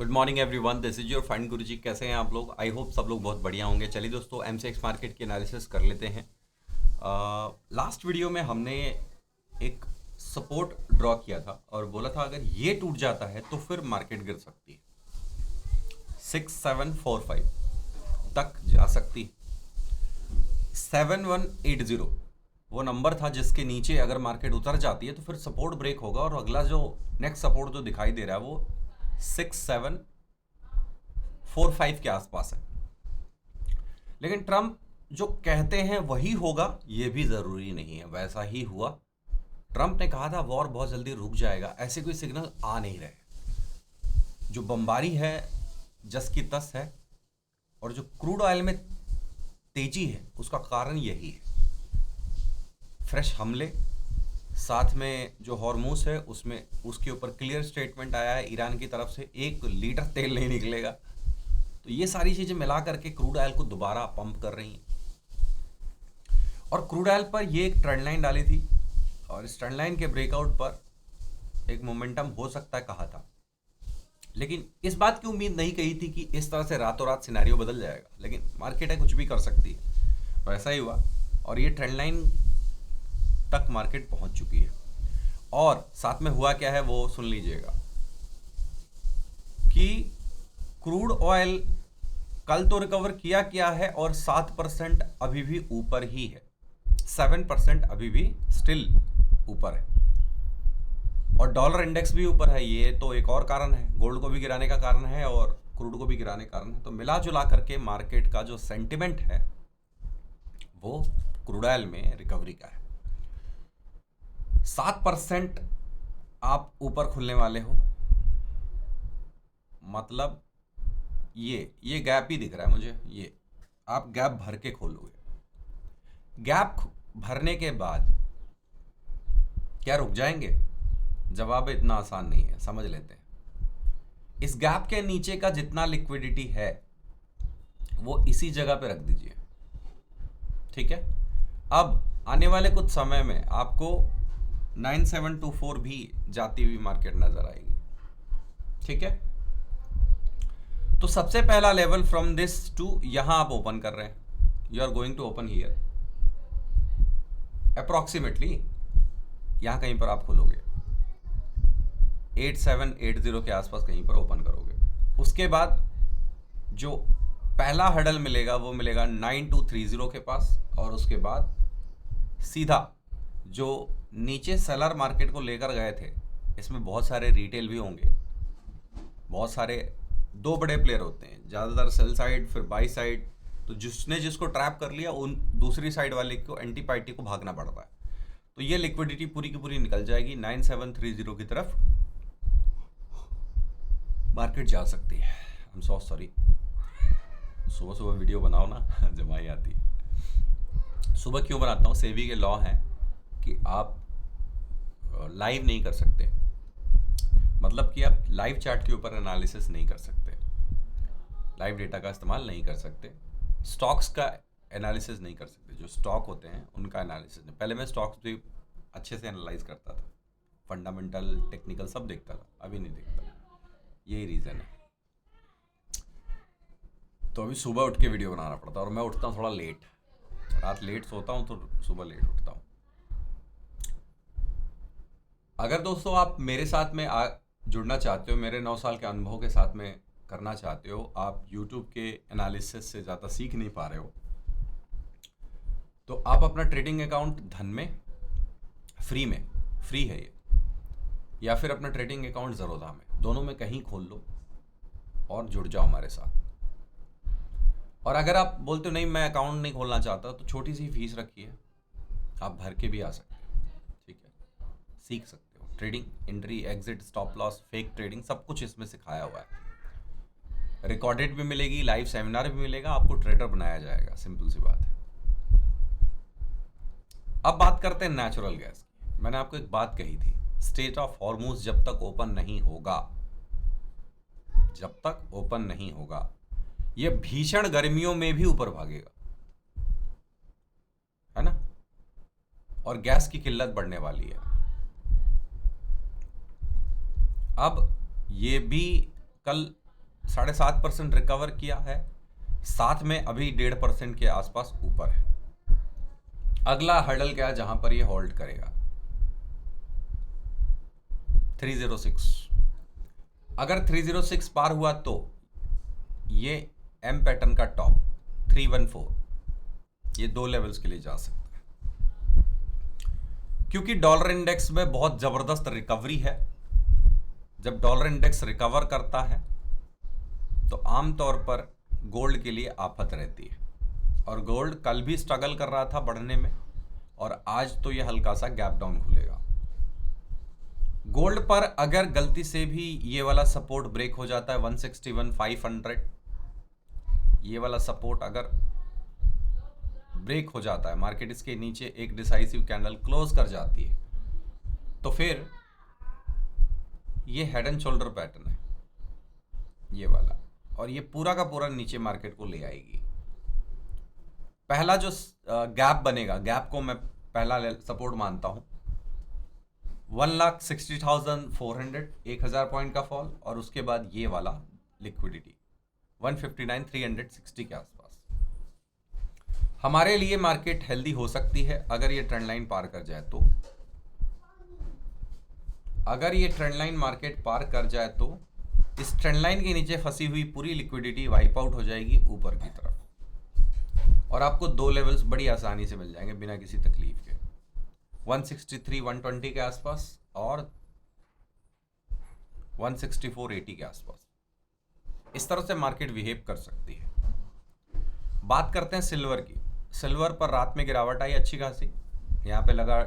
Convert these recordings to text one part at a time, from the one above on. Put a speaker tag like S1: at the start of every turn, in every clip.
S1: Good morning everyone, this is your fund Guruji. कैसे हैं आप लोग? आई होप सब लोग बहुत बढ़िया होंगे। चलिए दोस्तों, एमसीएक्स मार्केट की एनालिसिस कर लेते हैं। लास्ट वीडियो में हमने एक सपोर्ट ड्रॉ किया था और बोला था अगर ये टूट जाता है तो फिर मार्केट गिर सकती है, 6745 तक जा सकती है। 7180 वो नंबर था जिसके नीचे अगर मार्केट उतर जाती है तो फिर सपोर्ट ब्रेक होगा और अगला जो नेक्स्ट सपोर्ट जो दिखाई दे रहा है वो 6745 के आसपास है। लेकिन ट्रम्प जो कहते हैं वही होगा ये भी ज़रूरी नहीं है। वैसा ही हुआ। ट्रम्प ने कहा था वॉर बहुत जल्दी रुक जाएगा, ऐसे कोई सिग्नल आ नहीं रहे। जो बमबारी है जस की तस है और जो क्रूड ऑयल में तेजी है उसका कारण यही है। फ्रेश हमले, साथ में जो हॉर्मूस है उसमें उसके ऊपर क्लियर स्टेटमेंट आया है ईरान की तरफ से 1 लीटर तेल नहीं निकलेगा। तो ये सारी चीज़ें मिला करके क्रूड ऑयल को दोबारा पंप कर रही हैं। और क्रूड ऑयल पर ये एक ट्रेंड लाइन डाली थी और इस ट्रेंड लाइन के ब्रेकआउट पर एक मोमेंटम हो सकता है कहा था, लेकिन इस बात की उम्मीद नहीं कही थी कि इस तरह से रातों रात सिनेरियो बदल जाएगा। लेकिन मार्केट है, कुछ भी कर सकती है। वैसा ही हुआ और ये ट्रेंड लाइन तक मार्केट पहुंच चुकी है। और साथ में हुआ क्या है वो सुन लीजिएगा कि क्रूड ऑयल कल तो रिकवर किया है और 7% अभी भी ऊपर ही है, 7% अभी भी स्टिल ऊपर है। और डॉलर इंडेक्स भी ऊपर है। ये तो एक और कारण है, गोल्ड को भी गिराने का कारण है और क्रूड को भी गिराने का कारण है। तो मिला जुला करके मार्केट का जो सेंटिमेंट है वो क्रूड ऑयल में रिकवरी का है। 7% आप ऊपर खुलने वाले हो, मतलब ये गैप ही दिख रहा है मुझे। ये आप गैप भर के खोलोगे। गैप भरने के बाद क्या रुक जाएंगे? जवाब इतना आसान नहीं है, समझ लेते हैं। इस गैप के नीचे का जितना लिक्विडिटी है वो इसी जगह पे रख दीजिए, ठीक है। अब आने वाले कुछ समय में आपको 9724 भी जाती हुई मार्केट नजर आएगी, ठीक है। तो सबसे पहला लेवल फ्रॉम दिस टू यहां आप ओपन कर रहे हैं। You are going to open here approximately, यहां कहीं पर आप खोलोगे 8780 के आसपास कहीं पर ओपन करोगे। उसके बाद जो पहला हडल मिलेगा वो मिलेगा 9230 के पास और उसके बाद सीधा जो नीचे सेलर मार्केट को लेकर गए थे, इसमें बहुत सारे रिटेल भी होंगे, बहुत सारे दो बड़े प्लेयर होते हैं, ज़्यादातर सेल साइड फिर बाई साइड। तो जिसने जिसको ट्रैप कर लिया उन दूसरी साइड वाले को एंटी पार्टी को भागना पड़ता है। तो ये लिक्विडिटी पूरी की पूरी निकल जाएगी 9730 की तरफ मार्केट जा सकती है। आई एम सो सॉरी, सुबह सुबह वीडियो बनाओ ना जमाई आती है। सुबह क्यों बनाता हूँ? सेबी के लॉ हैं कि आप लाइव नहीं कर सकते, मतलब कि आप लाइव चार्ट के ऊपर एनालिसिस नहीं कर सकते, लाइव डेटा का इस्तेमाल नहीं कर सकते, स्टॉक्स का एनालिसिस नहीं कर सकते। जो स्टॉक होते हैं उनका एनालिसिस नहीं। पहले मैं स्टॉक्स भी अच्छे से एनालाइज करता था, फंडामेंटल टेक्निकल सब देखता था, अभी नहीं देखता। यही रीज़न है। तो अभी सुबह उठ के वीडियो बनाना पड़ता है और मैं उठता हूँ थोड़ा लेट, रात लेट सोता हूँ तो सुबह लेट उठता हूँ। अगर दोस्तों आप मेरे साथ में जुड़ना चाहते हो, मेरे 9 साल के अनुभव के साथ में करना चाहते हो, आप YouTube के एनालिसिस से ज़्यादा सीख नहीं पा रहे हो, तो आप अपना ट्रेडिंग अकाउंट धन में फ्री है ये, या फिर अपना ट्रेडिंग अकाउंट ज़रोधा में, दोनों में कहीं खोल लो और जुड़ जाओ हमारे साथ। और अगर आप बोलते हो नहीं मैं अकाउंट नहीं खोलना चाहता, तो छोटी सी फीस रखिए, आप भर के भी आ सकते हो, ठीक है। सीख सकते हो trading, entry, exit, stop loss, fake trading, सब कुछ इसमें सिखाया हुआ है। रिकॉर्डेड भी मिलेगी, लाइव सेमिनार भी मिलेगा, आपको ट्रेडर बनाया जाएगा। सिंपल सी बात है। अब बात करते हैं नेचुरल गैस की। मैंने आपको एक बात कही थी, स्टेट ऑफ हॉर्मूज जब तक ओपन नहीं होगा, ये भीषण गर्मियों में भी ऊपर भागेगा, है ना। और गैस की किल्लत बढ़ने वाली है। अब ये भी कल 7.5% रिकवर किया है, साथ में अभी 1.5% के आसपास ऊपर है। अगला हर्डल क्या है जहां पर ये होल्ड करेगा? 306। अगर 306 पार हुआ तो ये एम पैटर्न का टॉप 314, ये 2 लेवल्स के लिए जा सकता है, क्योंकि डॉलर इंडेक्स में बहुत जबरदस्त रिकवरी है। जब डॉलर इंडेक्स रिकवर करता है तो आमतौर पर गोल्ड के लिए आफत रहती है, और गोल्ड कल भी स्ट्रगल कर रहा था बढ़ने में, और आज तो ये हल्का सा गैप डाउन खुलेगा। गोल्ड पर अगर गलती से भी ये वाला सपोर्ट ब्रेक हो जाता है 161,500, ये वाला सपोर्ट अगर ब्रेक हो जाता है, मार्केट इसके नीचे एक डिसाइसिव कैंडल क्लोज कर जाती है, तो फिर ये हेड एंड शोल्डर पैटर्न है ये वाला, और ये पूरा का पूरा नीचे मार्केट को ले आएगी। पहला जो गैप बनेगा, गैप को मैं पहला सपोर्ट मानता हूं 1,60,400, 1000 पॉइंट का फॉल, और उसके बाद ये वाला लिक्विडिटी 159,360 के आसपास। हमारे लिए मार्केट हेल्दी हो सकती है अगर ये ट्रेंड लाइन पार कर जाए तो। अगर ये ट्रेंड लाइन मार्केट पार कर जाए तो इस ट्रेंड लाइन के नीचे फंसी हुई पूरी लिक्विडिटी वाइप आउट हो जाएगी ऊपर की तरफ, और आपको 2 लेवल्स बड़ी आसानी से मिल जाएंगे बिना किसी तकलीफ के, 163, 120 के आसपास और 164.80 के आसपास। इस तरह से मार्केट बिहेव कर सकती है। बात करते हैं सिल्वर की। सिल्वर पर रात में गिरावट आई अच्छी खासी, यहाँ पे लगा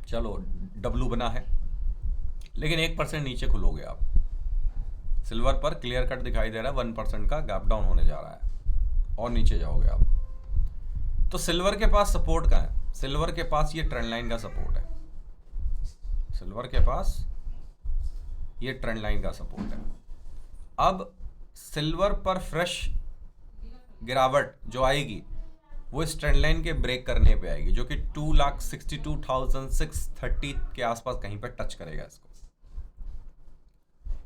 S1: चलो डब्लू बना है, लेकिन 1% नीचे खुलोगे आप। सिल्वर पर क्लियर कट दिखाई दे रहा है 1% का गैप डाउन होने जा रहा है, और नीचे जाओगे आप। तो सिल्वर के पास सपोर्ट का है, सिल्वर के पास ये ट्रेंड लाइन का सपोर्ट है, सिल्वर के पास ये ट्रेंड लाइन का सपोर्ट है। अब सिल्वर पर फ्रेश गिरावट जो आएगी वो इस ट्रेंड लाइन के ब्रेक करने पे आएगी, जो कि 2,62,630 के आसपास कहीं पर टच करेगा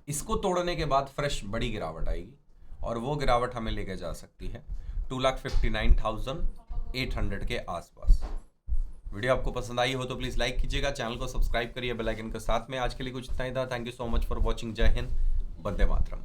S1: इसको तोड़ने के बाद फ्रेश बड़ी गिरावट आएगी, और वो गिरावट हमें लेके जा सकती है 2,59,800 के आसपास। वीडियो आपको पसंद आई हो तो प्लीज़ लाइक कीजिएगा, चैनल को सब्सक्राइब करिए बेल आइकन के साथ में। आज के लिए कुछ इतना ही था। Thank you so much for watching. जय हिंद, वंदे मातरम।